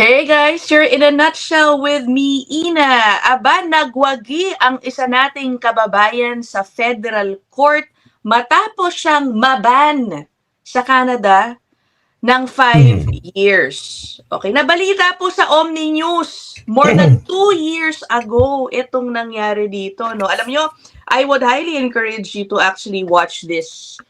Hey guys, you're in a nutshell with me, Ina. Aba, nagwagi ang isa nating kababayan sa federal court matapos siyang maban sa Canada ng 5 years. Okay, nabalita po sa Omni News more than 2 years ago itong nangyari dito. No? Alam nyo, I would highly encourage you to actually watch this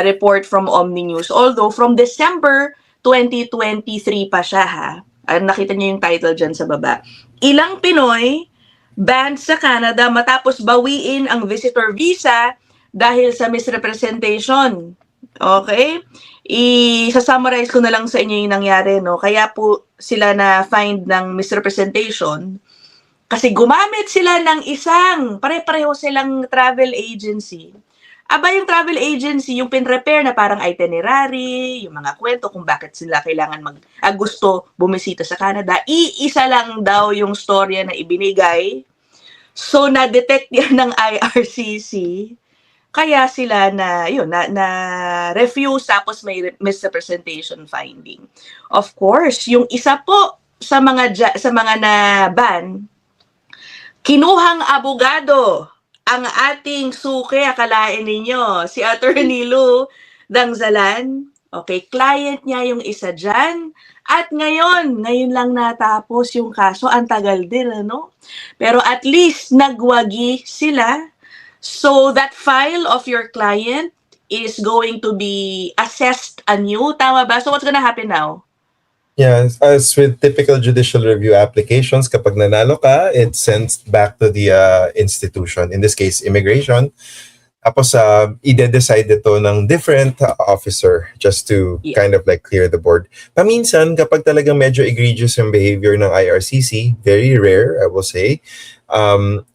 report from Omni News. Although from December 2023 pa siya ha. Nakita niyo yung title dyan sa baba. Ilang Pinoy banned sa Canada matapos bawiin ang visitor visa dahil sa misrepresentation. Okay? I-summarize ko na lang sa inyo yung nangyari, no? Kaya po sila na-find ng misrepresentation kasi gumamit sila ng isang, pare-pareho silang travel agency. Aba, yung travel agency, yung pin-repair na parang itinerary, yung mga kwento kung bakit sila kailangan gusto bumisita sa Canada, iisa lang daw yung storya na ibinigay. So, na-detect yan ng IRCC. Kaya sila na refuse tapos may misrepresentation finding. Of course, yung isa po sa mga na-ban, kinuhang abogado ang ating suke, akalain ninyo, si Attorney Lou Dangzalan. Okay, client niya yung isa dyan. At ngayon lang natapos yung kaso. Ang tagal din, ano? Pero at least nagwagi sila. So that file of your client is going to be assessed anew. Tama ba? So what's gonna happen now? Yeah, as with typical judicial review applications, kapag nanalo ka, it's sent back to the institution, in this case, immigration. Tapos, i-decide ito ng different officer just to kind of like clear the board. Paminsan, kapag talagang medyo egregious yung behavior ng IRCC, very rare, I will say,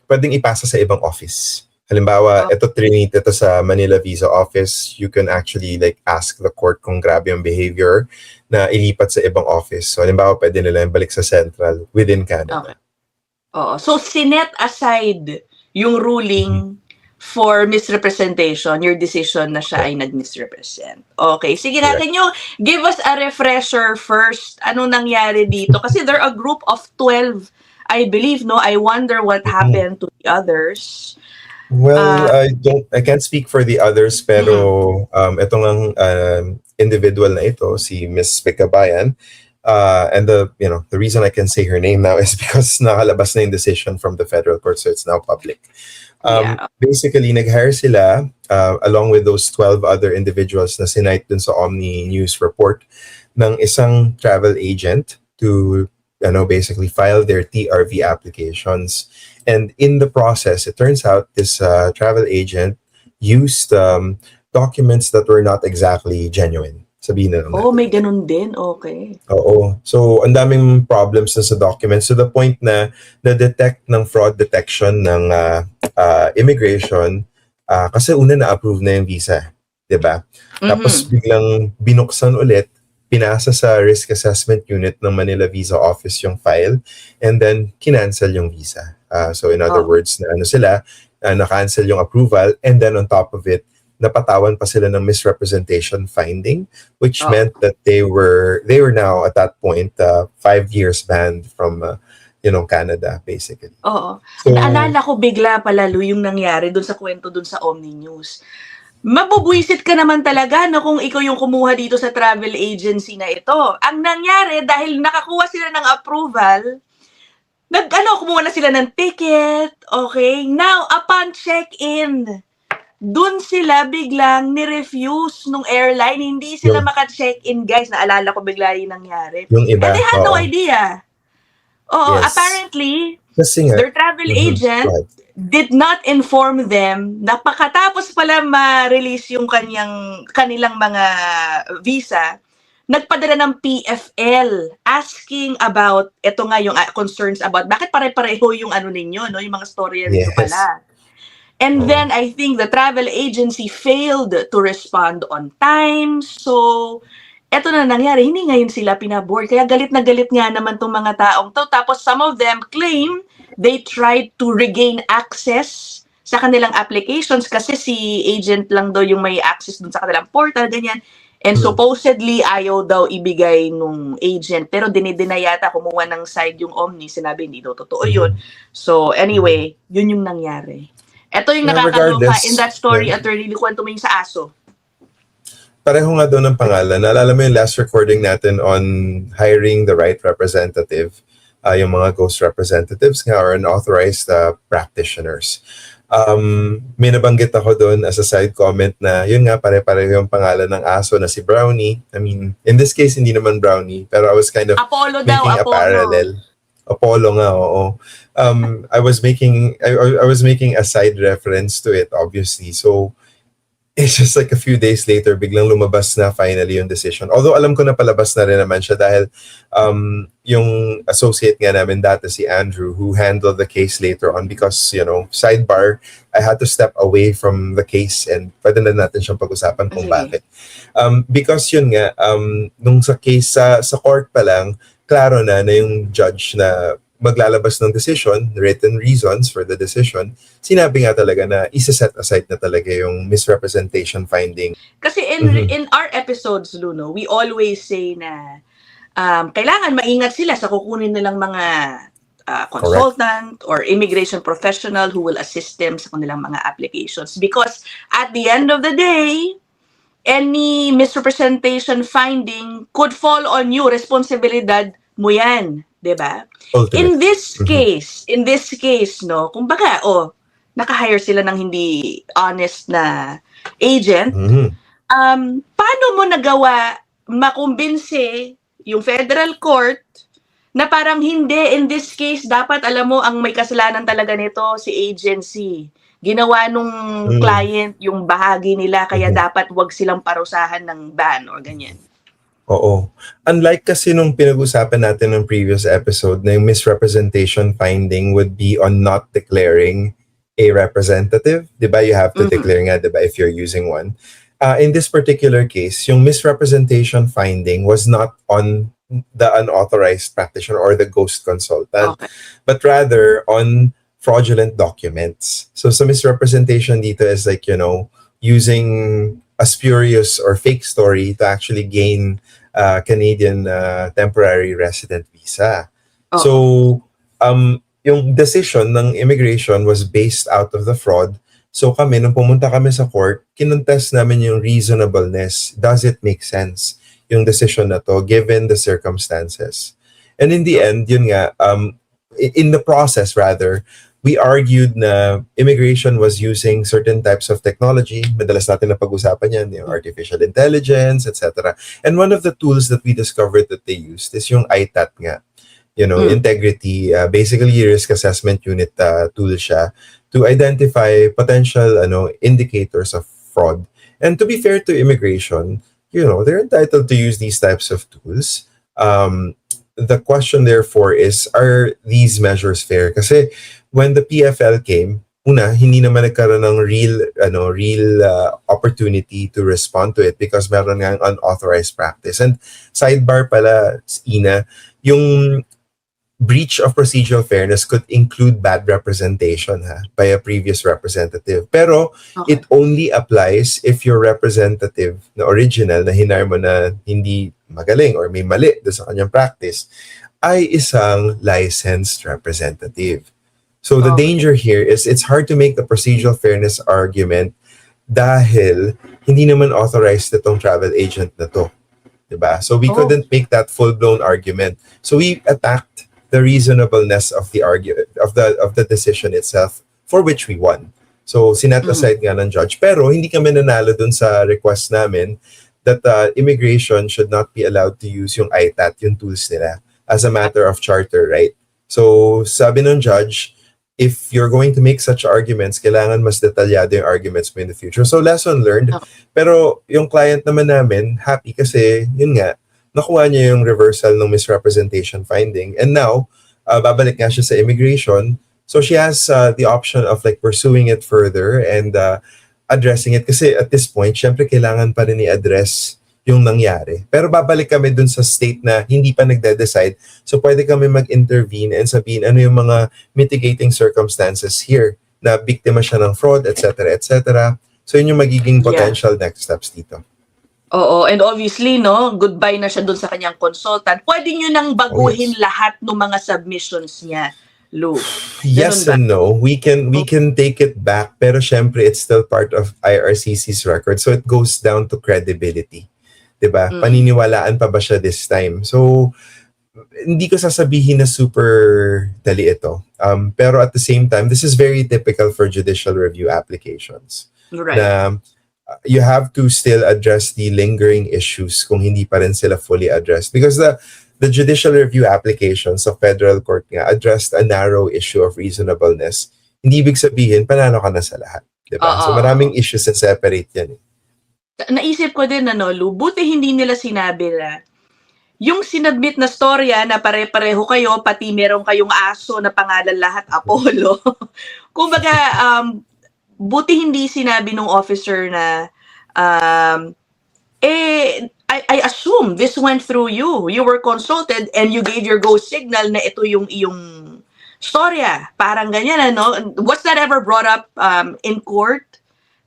pwedeng ipasa sa ibang office. Halimbawa, ito trinity ito sa Manila Visa Office, you can actually like ask the court kung grabe yung behavior na ilipat sa ibang office. So, halimbawa, pwede nila yung balik sa central within Canada. Okay. Oo. So, sinet aside yung ruling for misrepresentation, your decision na siya ay nag-misrepresent. Okay. Sige nga, can you give us a refresher first? Anong nangyari dito? Kasi there are a group of 12, I believe, no? I wonder what happened to the others. Well, I can't speak for the others, pero itong individual na ito, si Miss Picabayan, and the reason I can say her name now is because nakalabas na yung decision from the federal court, so it's now public. Basically, nag-hire sila along with those 12 other individuals na sinite dun sa Omni News report ng isang travel agent to basically file their TRV applications. And in the process, it turns out this travel agent used documents that were not exactly genuine. Sabihin na lang natin. May ganun din. Okay. Oo. So, ang daming problems na sa documents to the point na na-detect ng fraud detection ng immigration kasi una na-approve na yung visa. Diba? Tapos biglang binuksan ulit, pinasa sa risk assessment unit ng Manila Visa Office yung file, and then kinancel yung visa. So in other words, na-cancel yung approval, and then on top of it, napatawan pa sila ng misrepresentation finding, which meant that they were now at that point 5 years banned from Canada, basically. Oo. So, naalala ko bigla pala, Lou, yung nangyari dun sa kwento dun sa Omni News. Mabubwisit ka naman talaga kung ikaw yung kumuha dito sa travel agency na ito. Ang nangyari, dahil nakakuha sila ng approval, kumuha na sila ng ticket, okay? Now, upon check-in, dun sila biglang ni-refuse nung airline, hindi sila maka-check-in, guys. Naalala ko bigla yung nangyari. Yung iba, and they had no idea. Apparently, their travel agent did not inform them na pagkatapos pala ma-release yung kanilang mga visa, nagpadala ng PFL asking about, ito nga yung concerns about, bakit pare-pareho yung ninyo, yung mga storya nito pala. And then I think the travel agency failed to respond on time. So, eto na nangyari, hindi ngayon sila pinaboard. Kaya galit na galit nga naman tong mga taong to. Tapos some of them claim they tried to regain access sa kanilang applications kasi si agent lang daw yung may access dun sa kanilang portal, ganyan. And Mhm. supposedly, ayaw daw ibigay nung agent. Pero dinideny yata, kumuha ng side yung Omni. Sinabi, hindi daw totoo yun. Mhm. So, anyway, yun yung nangyari. Ito yung Yeah, nakakaloka. In regardless, that story, yeah. Attorney, kwento mo yung sa aso. Pareho nga daw ng pangalan. Naalala mo yung last recording natin on hiring the right representative, yung mga ghost representatives nga or unauthorized practitioners. May nabanggit ako doon as a side comment na yun nga pare-pareho yung pangalan ng aso na si Brownie. I mean, in this case, hindi naman Brownie, pero I was kind of Apollo daw, making a Apollo. parallel. Apollo nga, oo. I was making a side reference to it, obviously. So, it's just like a few days later, biglang lumabas na finally yung decision. Although alam ko na palabas na rin naman siya dahil yung associate nga namin dati, si Andrew, who handled the case later on because, sidebar, I had to step away from the case and pwede na natin siyang pag-usapan kung Sige. bakit. Because yun nga, nung sa case sa court pa lang, klaro na yung judge na maglalabas ng decision, written reasons for the decision, sinabi nga talaga na isa-set aside na talaga yung misrepresentation finding. Kasi in our episodes, Luno, we always say na kailangan maingat sila sa kukunin nilang mga consultant or immigration professional who will assist them sa kanilang mga applications. Because at the end of the day, any misrepresentation finding could fall on you. Responsibilidad mo yan. Diba? In this case, no, kumbaga, naka-hire sila ng hindi honest na agent. Paano mo nagawa makumbinse yung federal court na parang hindi, in this case, dapat alam mo, ang may kasalanan talaga nito si agency. Ginawa nung client yung bahagi nila, kaya dapat wag silang parusahan ng ban or ganyan. Oo. Unlike kasi nung pinag-usapan natin ng previous episode na yung misrepresentation finding would be on not declaring a representative. Diba? You have to declare nga, diba, if you're using one. In this particular case, yung misrepresentation finding was not on the unauthorized practitioner or the ghost consultant, but rather on fraudulent documents. So sa misrepresentation dito is like, using a spurious or fake story to actually gain Canadian temporary resident visa. So, yung decision ng immigration was based out of the fraud. So kami, nung pumunta kami sa court, kinuntest namin yung reasonableness. Does it make sense, yung decision na to, given the circumstances? And in the end, yun nga, in the process rather, we argued na immigration was using certain types of technology. Madalas natin na pag-usapan yan, yung artificial intelligence, etc. And one of the tools that we discovered that they used is yung ITAT nga. Integrity, basically risk assessment unit tool siya to identify potential indicators of fraud. And to be fair to immigration, they're entitled to use these types of tools. The question therefore is, are these measures fair? Kasi when the PFL came, hindi naman nagkaroon ng real opportunity to respond to it because meron nga unauthorized practice. And sidebar pala, Ina, yung breach of procedural fairness could include bad representation by a previous representative. Pero it only applies if your representative na original na hinar mo na hindi magaling or may mali doon sa kanyang practice ay isang licensed representative. So the danger here is it's hard to make the procedural fairness argument dahil hindi naman authorized itong travel agent na to. Diba? So we couldn't make that full-blown argument. So we attacked the reasonableness of the argument of the decision itself, for which we won. So sinet aside nga ng judge. Pero hindi kami nanalo dun sa request namin that immigration should not be allowed to use yung ITAT, yung tools nila, as a matter of charter, right? So sabi ng judge, if you're going to make such arguments, kailangan mas detalyado yung arguments mo in the future. So lesson learned. Pero yung client naman namin, happy kasi, yun nga, nakuha niya yung reversal ng misrepresentation finding. And now, babalik nga siya sa immigration. So she has the option of like pursuing it further and addressing it. Kasi at this point, syempre kailangan pa rin i-address yung nangyari. Pero babalik kami dun sa state na hindi pa nagde-decide. So pwede kami mag-intervene and sabihin ano yung mga mitigating circumstances here na biktima siya ng fraud, etc., etc. So yun yung magiging potential next steps dito. Oo, and obviously 'no, goodbye na siya dun sa kanyang consultant. Puwede niyo nang Oh, baguhin yes. lahat nung mga submissions niya, Lou, ganun Yes ba? and no. We Hmm, can take it back, pero syempre it's still part of IRCC's record. So it goes down to credibility. 'Di ba? mm. Paniniwalaan pa ba siya this time? So hindi ko sasabihin na super dali ito. Pero at the same time, this is very typical for judicial review applications. Right. Na you have to still address the lingering issues kung hindi pa rin sila fully addressed. Because the judicial review applications of federal court nga addressed a narrow issue of reasonableness. Hindi ibig sabihin, panalo ka na sa lahat. Diba? Oo, So oo. maraming issues na separate yan. Naisip ko din ano, Lou, buti hindi nila sinabi na yung sinubmit na storya na pare-pareho kayo, pati meron kayong aso na pangalan lahat Apollo. Kumbaga, buti hindi sinabi nung officer na, I assume this went through you. You were consulted and you gave your go signal na ito yung iyong storya. Parang ganyan, ano? Was that ever brought up in court?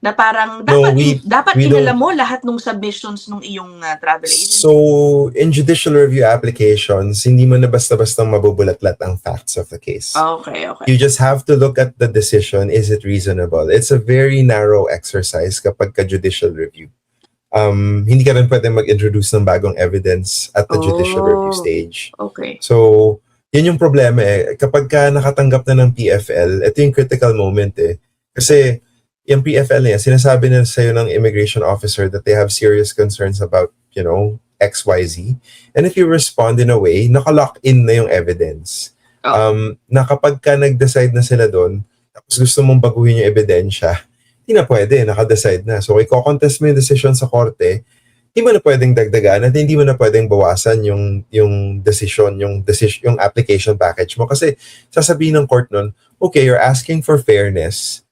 Na parang No, dapat we inalam don't. mo lahat ng submissions ng iyong travel agency. So, in judicial review applications, hindi mo na basta-bastang mabubulatlat ang facts of the case. Okay, okay. You just have to look at the decision. Is it reasonable? It's a very narrow exercise kapag ka-judicial review. Hindi ka rin pwede mag-introduce ng bagong evidence at the judicial review Oh, stage. okay. So, yun yung problema eh. Kapag ka nakatanggap na ng PFL, ito yung critical moment eh. Kasi, yung PFL niya, sinasabi na sa'yo ng immigration officer that they have serious concerns about, XYZ. And if you respond in a way, nakalock in na yung evidence. Na kapag ka nag-decide na sila doon, tapos gusto mong baguhin yung ebidensya, hindi na pwede, naka-decide na. So, i-contest mo yung decision sa korte, hindi mo na pwedeng dagdagan at hindi mo na pwedeng bawasan yung decision, yung application package mo. Kasi sasabihin ng court nun, okay, you're asking for fairness,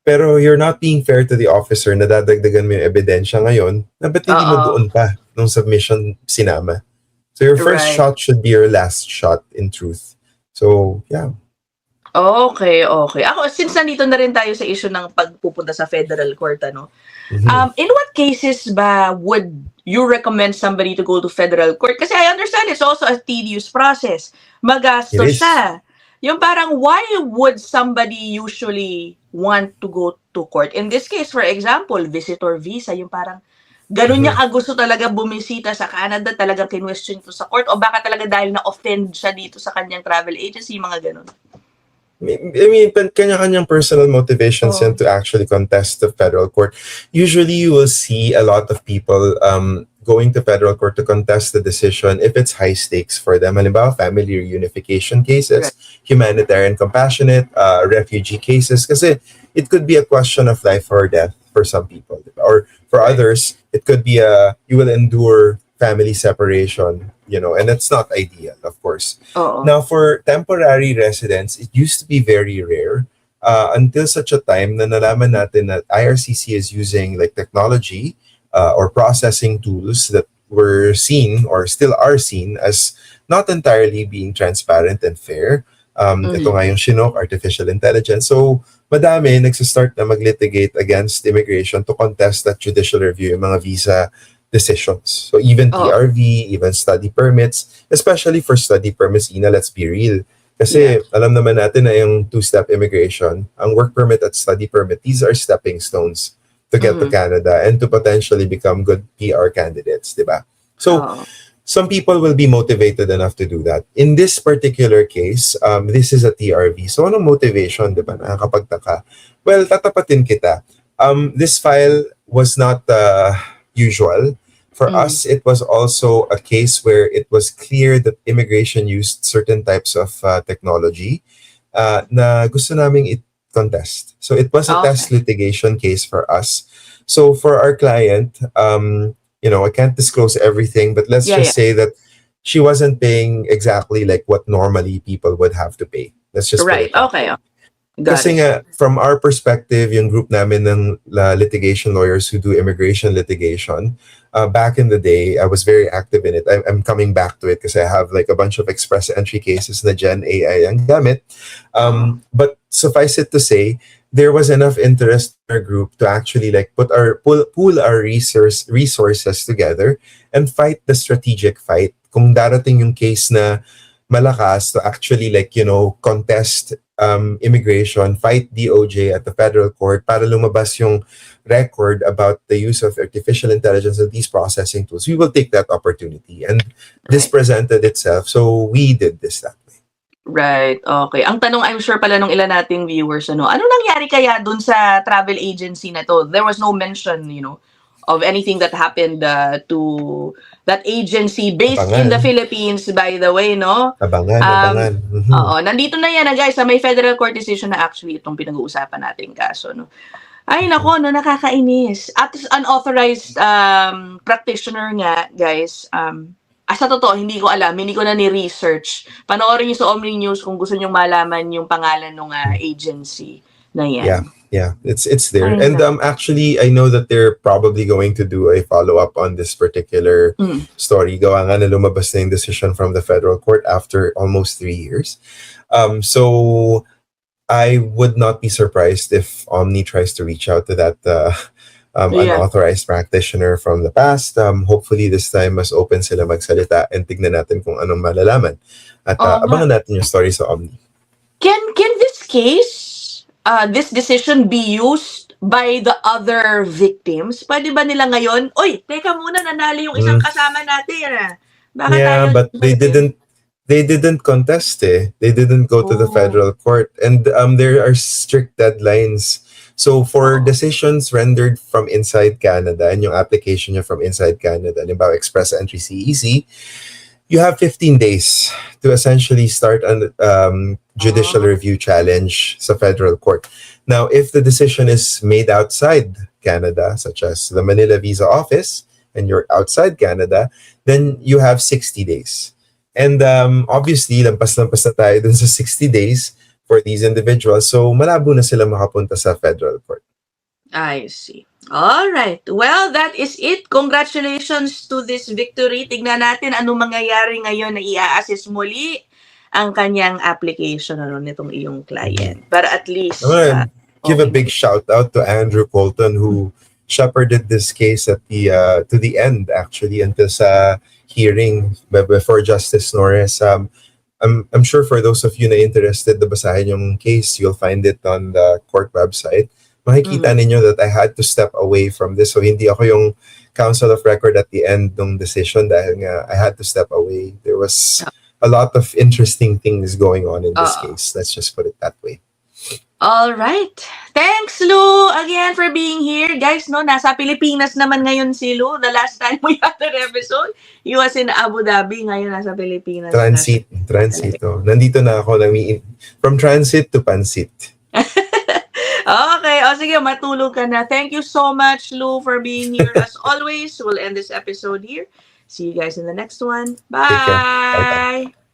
pero you're not being fair to the officer na dadagdagan mo yung ebidensya ngayon na ba't hindi mo Oo. doon pa nung submission sinama. So your first Right. shot should be your last shot in truth. So, yeah. Okay, okay. Ako, since nandito na rin tayo sa issue ng pagpupunta sa federal court, ano, Mhm. in what cases ba would you recommend somebody to go to federal court? Kasi I understand it's also a tedious process. Magastos It is. siya. Yung parang, why would somebody usually want to go to court? In this case, for example, visitor visa, yung parang, ganun niya kagusto talaga bumisita sa Canada, talagang kinwestiyon to sa court, o baka talaga dahil na-offend siya dito sa kanyang travel agency, mga ganun. I mean, kanya-kanyang personal motivations yan to actually contest the federal court. Usually, you will see a lot of people going to federal court to contest the decision if it's high stakes for them. Halimbawa, family reunification cases, humanitarian compassionate, refugee cases. Kasi it could be a question of life or death for some people. Or for others, it could be you will endure family separation, and that's not ideal, of course. Oo. Now, for temporary residents, it used to be very rare until such a time na nalaman natin that IRCC is using like technology or processing tools that were seen or still are seen as not entirely being transparent and fair. Ito nga yung Chinook, artificial intelligence. So, madami nagsistart na mag-litigate against immigration to contest that judicial review, yung mga visa decisions. So even TRV, even study permits, especially for study permits, Ina, let's be real. Kasi alam naman natin na yung two-step immigration, ang work permit at study permit, these are stepping stones to get to Canada and to potentially become good PR candidates, di ba? So some people will be motivated enough to do that. In this particular case, this is a TRV. So anong motivation, di ba? Nakakapagtaka. Well, tatapatin kita. This file was not usual. For us, it was also a case where it was clear that immigration used certain types of technology na gusto naming i-contest. So it was a test litigation case for us. So for our client, I can't disclose everything, but let's just say that she wasn't paying exactly like what normally people would have to pay. Let's just put it that way. Kasi nga, from our perspective, yung group namin ng litigation lawyers who do immigration litigation, back in the day, I was very active in it. I'm coming back to it kasi I have like a bunch of express entry cases na Gen AI ang gamit. But suffice it to say, there was enough interest in our group to actually like pool our resources together and fight the strategic fight. Kung darating yung case na malakas to actually like, contest immigration, fight DOJ at the federal court para lumabas yung record about the use of artificial intelligence and these processing tools, we will take that opportunity. And this presented itself. So we did this that way. Right, okay. Ang tanong, I'm sure pala nung ilan nating viewers, ano nangyari kaya dun sa travel agency na to? There was no mention, of anything that happened to that agency based in the Philippines, by the way, no? Abangan. Oo, nandito na yan, guys, sa may federal court decision na actually itong pinag-uusapan nating kaso, no? Ay, nako, no, nakakainis. At unauthorized practitioner nga, guys, sa totoo, hindi ko alam, hindi ko na ni-research. Panoorin niyo sa Omni News kung gusto niyo malaman yung pangalan ng agency na yan. Yeah, it's there. And actually, I know that they're probably going to do a follow-up on this particular story. Gawa nga na lumabas na yung decision from the federal court after almost 3 years. So I would not be surprised if Omni tries to reach out to that unauthorized practitioner from the past. Hopefully this time mas open sila magsalita and tignan natin kung anong malalaman. At abangan natin yung story sa Omni. Can this case, this decision be used by the other victims? Pwede ba nila ngayon, oy, teka muna, nanalo yung isang kasama natin. Bakit but they didn't contest They didn't go to the federal court. And there are strict deadlines. So for decisions rendered from inside Canada and yung application niya from inside Canada, halimbawa Express Entry CEC, you have 15 days to essentially start a judicial review challenge sa federal court. Now, if the decision is made outside Canada, such as the Manila Visa Office, and you're outside Canada, then you have 60 days. And obviously, lampas-lampas na tayo dun sa 60 days for these individuals. So, malabo na sila makapunta sa federal court. I see. All right. Well, that is it. Congratulations to this victory. Tignan natin anong mangyayari ngayon na i-assess muli ang kanyang application nitong iyong client. But at least give a big shout out to Andrew Colton who shepherded this case at the to the end actually until sa hearing before Justice Norris. I'm sure for those of you na interested na basahin yung case, you'll find it on the court website. Makikita ninyo that I had to step away from this. So hindi ako yung counsel of record at the end ng decision dahil nga I had to step away. There was a lot of interesting things going on in this case. Let's just put it that way. All right. Thanks, Lou, again for being here. Guys, no, nasa Pilipinas naman ngayon si Lou. The last time we had an episode, he was in Abu Dhabi. Ngayon nasa Pilipinas. Transit. Oh. Nandito na ako. From transit to pansit. Okay. O sige, matulog ka na. Thank you so much, Lou, for being here. As always, we'll end this episode here. See you guys in the next one. Bye! Take care. Bye-bye.